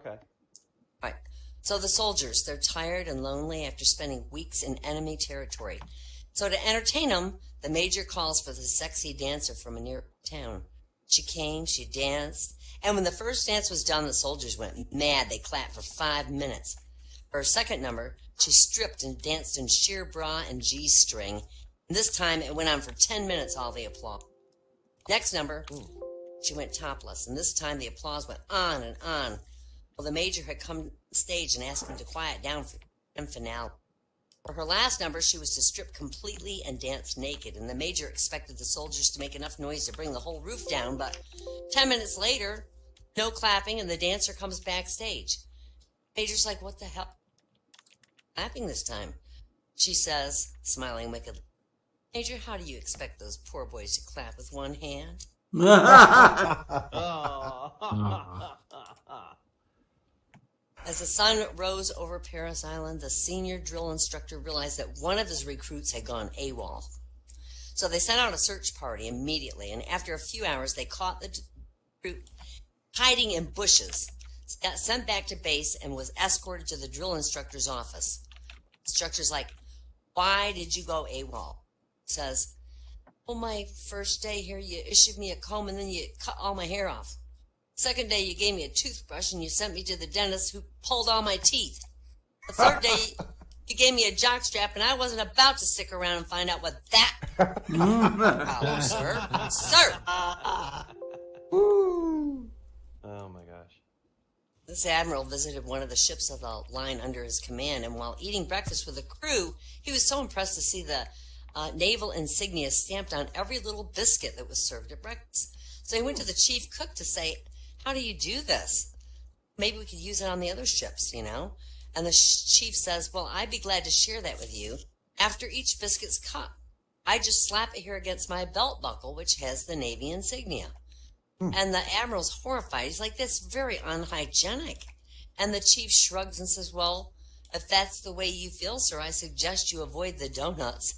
Okay. Right. So the soldiers, they're tired and lonely after spending weeks in enemy territory. So to entertain them, the major calls for the sexy dancer from a near town. She came, she danced, and when the first dance was done, the soldiers went mad. They clapped for 5 minutes. For her second number, she stripped and danced in sheer bra and G-string. And this time, it went on for 10 minutes, all the applause. Next number, she went topless, and this time the applause went on and on. Well, the major had come to stage and asked him to quiet down for the finale. For her last number, she was to strip completely and dance naked, and the major expected the soldiers to make enough noise to bring the whole roof down, but 10 minutes later, no clapping, and the dancer comes backstage. The major's like, what the hell? Clapping this time. She says, smiling wickedly, Major, how do you expect those poor boys to clap with one hand? As the sun rose over Paris Island, the senior drill instructor realized that one of his recruits had gone AWOL. So they sent out a search party immediately, and after a few hours, they caught the recruit hiding in bushes, got sent back to base, and was escorted to the drill instructor's office. The instructor's like, why did you go AWOL? Says, well, my first day here, you issued me a comb, and then you cut all my hair off. Second day, you gave me a toothbrush, and you sent me to the dentist who pulled all my teeth. The third day, you gave me a jockstrap, and I wasn't about to stick around and find out what that... Oh, sir. Sir! Oh, my gosh. This admiral visited one of the ships of the line under his command, and while eating breakfast with the crew, he was so impressed to see the naval insignia stamped on every little biscuit that was served at breakfast. So he went to the chief cook to say, how do you do this? Maybe we could use it on the other ships, you know? And the chief says, well, I'd be glad to share that with you. After each biscuit's cut, I just slap it here against my belt buckle, which has the Navy insignia. And the admiral's horrified. He's like, that's very unhygienic. And the chief shrugs and says, well, if that's the way you feel, sir, I suggest you avoid the donuts.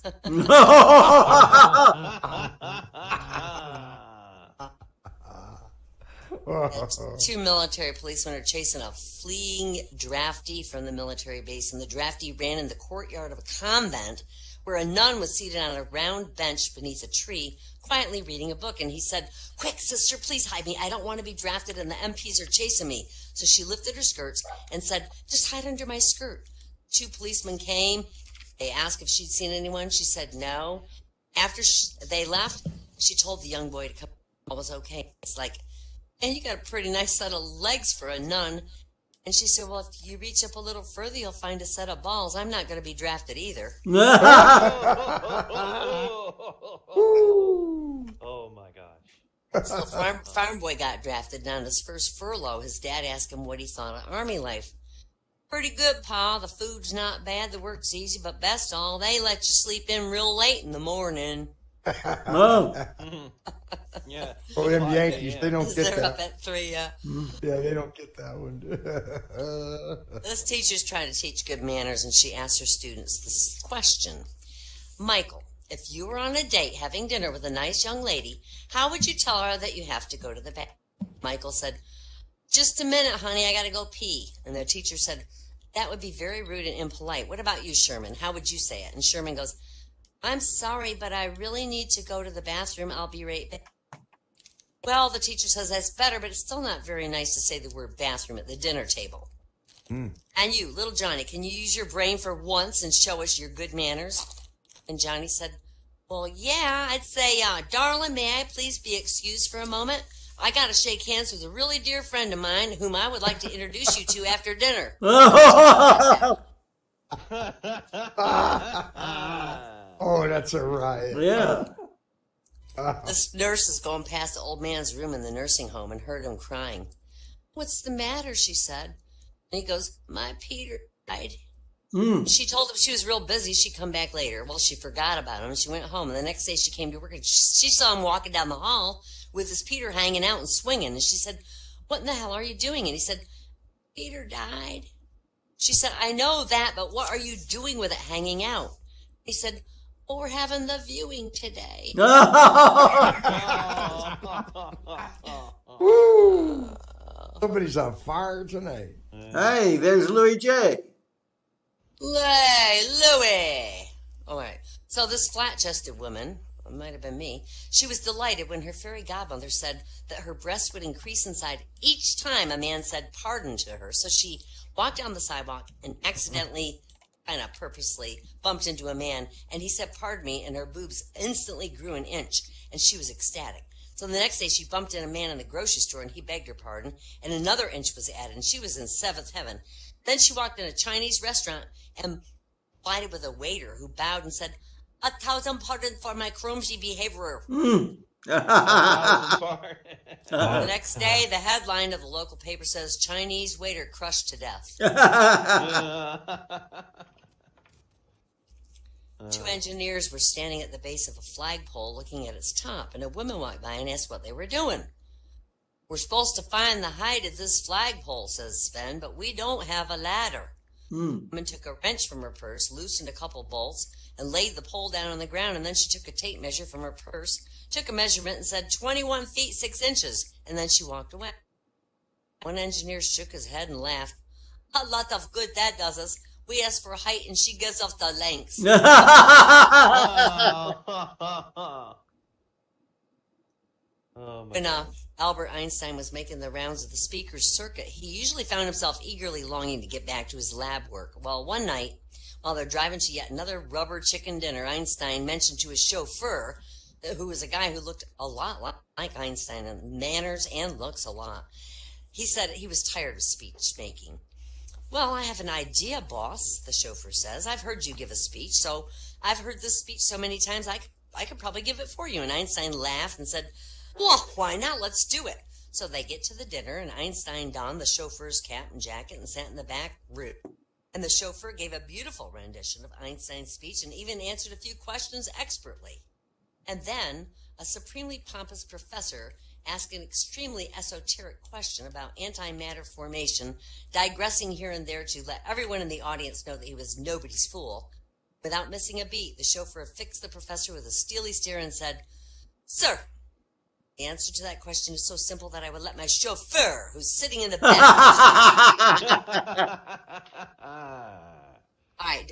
Two military policemen are chasing a fleeing draftee from the military base, and the draftee ran in the courtyard of a convent where a nun was seated on a round bench beneath a tree, quietly reading a book. And he said, quick, sister, please hide me. I don't want to be drafted, and the MPs are chasing me. So she lifted her skirts and said, just hide under my skirt. Two policemen came. They asked if she'd seen anyone. She said no. After they left, she told the young boy to come. All was okay. It's like, and you got a pretty nice set of legs for a nun. And she said, well, if you reach up a little further, you'll find a set of balls. I'm not going to be drafted either. Oh, my gosh. So the farm boy got drafted, and on his first furlough, his dad asked him what he thought of Army life. Pretty good, Pa. The food's not bad. The work's easy, but best of all, they let you sleep in real late in the morning. Oh. Yeah. Oh, them Yankees, they don't get They're up that. at 3, Yeah, they don't get that one. This teacher's trying to teach good manners, and she asked her students this question. Michael, if you were on a date having dinner with a nice young lady, how would you tell her that you have to go to the bathroom? Michael said, just a minute, honey, I got to go pee. And the teacher said, that would be very rude and impolite. What about you, Sherman? How would you say it? And Sherman goes, I'm sorry, but I really need to go to the bathroom. I'll be right back. Well, the teacher says that's better, but it's still not very nice to say the word bathroom at the dinner table. And you, little Johnny, can you use your brain for once and show us your good manners? And Johnny said, well, yeah, I'd say, darling, may I please be excused for a moment? I got to shake hands with a really dear friend of mine whom I would like to introduce you to after dinner. Oh, that's a riot. Yeah. This nurse is going past the old man's room in the nursing home and heard him crying. What's the matter? She said. And he goes, my Peter died. She told him she was real busy. She'd come back later. Well, she forgot about him. She went home, and the next day she came to work, and she saw him walking down the hall with his Peter hanging out and swinging. And she said, what in the hell are you doing? And he said, Peter died. She said, I know that, but what are you doing with it hanging out? He said, well, we're having the viewing today. Woo. 'Cause Somebody's on fire tonight. Hey, there's Louis J. Hey, Louie! Alright, so this flat-chested woman, it might have been me, she was delighted when her fairy godmother said that her breast would increase inside each time a man said pardon to her. So she walked down the sidewalk and accidentally, kind of purposely, bumped into a man, and he said pardon me, and her boobs instantly grew an inch, and she was ecstatic. So the next day she bumped in a man in the grocery store, and he begged her pardon, and another inch was added, and she was in seventh heaven. Then she walked in a Chinese restaurant and collided with a waiter who bowed and said, 1,000 pardons for my clumsy behavior. Mm. The next day, the headline of the local paper says, Chinese waiter crushed to death. Two engineers were standing at the base of a flagpole looking at its top, and a woman walked by and asked what they were doing. We're supposed to find the height of this flagpole, says Sven, but we don't have a ladder. The woman took a wrench from her purse, loosened a couple bolts, and laid the pole down on the ground, and then she took a tape measure from her purse, took a measurement and said 21 feet 6 inches, and then she walked away. One engineer shook his head and laughed. A lot of good that does us. We ask for height and she gives us the lengths. When Albert Einstein was making the rounds of the speaker's circuit, he usually found himself eagerly longing to get back to his lab work. Well, one night, while they're driving to yet another rubber chicken dinner, Einstein mentioned to his chauffeur, who was a guy who looked a lot like Einstein in manners and looks a lot. He said he was tired of speech making. Well, I have an idea, boss, the chauffeur says. I've heard you give a speech, so I've heard this speech so many times I could probably give it for you. And Einstein laughed and said, well, why not? Let's do it. So they get to the dinner, and Einstein donned the chauffeur's cap and jacket and sat in the back room. And the chauffeur gave a beautiful rendition of Einstein's speech and even answered a few questions expertly. And then a supremely pompous professor asked an extremely esoteric question about antimatter formation, digressing here and there to let everyone in the audience know that he was nobody's fool. Without missing a beat, the chauffeur fixed the professor with a steely stare and said, Sir, the answer to that question is so simple that I would let my chauffeur, who's sitting in the back. All right.